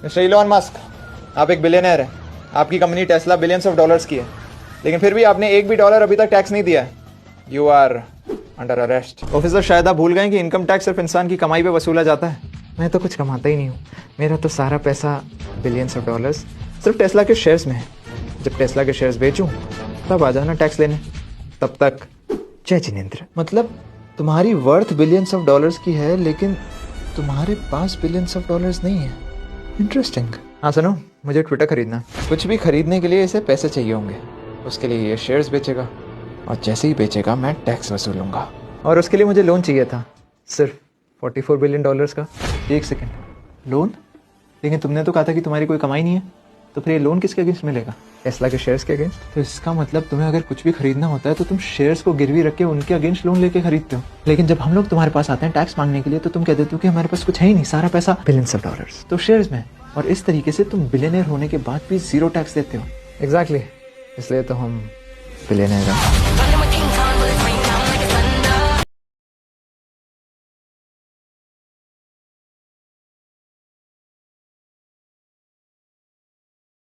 Mister Elon Musk, आप एक billionaire हैं। आपकी company Tesla billions of dollars की है, लेकिन फिर भी आपने एक भी डॉलर अभी तक टैक्स नहीं दिया है। You are under arrest. Officer, शायद आप भूल गए कि इनकम टैक्स सिर्फ इंसान की कमाई पे वसूला जाता है। मैं तो कुछ कमाता ही नहीं हूँ। मेरा तो सारा पैसा बिलियंस ऑफ डॉलर्स सिर्फ टेस्ला के शेयर्स में है। जब टेस्ला के शेयर्स बेचूँ तब आ जाना टैक्स लेने। तब तक जय जिनेंद्र। मतलब तुम्हारी वर्थ बिलियंस ऑफ डॉलर्स की है, लेकिन तुम्हारे पास बिलियंस ऑफ डॉलर्स नहीं है। इंटरेस्टिंग। हाँ सुनो, मुझे ट्विटर खरीदना है। कुछ भी खरीदने के लिए इसे पैसे चाहिए होंगे। उसके लिए ये शेयर्स बेचेगा, और जैसे ही बेचेगा मैं टैक्स वसूलूंगा। और उसके लिए मुझे लोन चाहिए था, सिर्फ 44 बिलियन डॉलर्स का। एक सेकेंड, लोन? लेकिन तुमने तो कहा था कि तुम्हारी कोई कमाई नहीं है, तो फिर ये लोन किसके अगेंस्ट मिलेगा? टेस्ला के शेयर्स के अगेंस्ट। तो इसका मतलब तुम्हें अगर कुछ भी खरीदना होता है तो तुम शेयर्स को गिरवी रख के उनके अगेंस्ट लोन लेके खरीदते हो। लेकिन जब हम लोग तुम्हारे पास आते हैं टैक्स मांगने के लिए, तो तुम कह देते हो कि हमारे पास कुछ है ही नहीं, सारा पैसा बिलियंस ऑफ डॉलर्स तो शेयर्स में। और इस तरीके से तुम बिलियनर होने के बाद भी जीरो टैक्स देते हो। एग्जैक्टली, इसलिए तो हम बिलियनर हैं।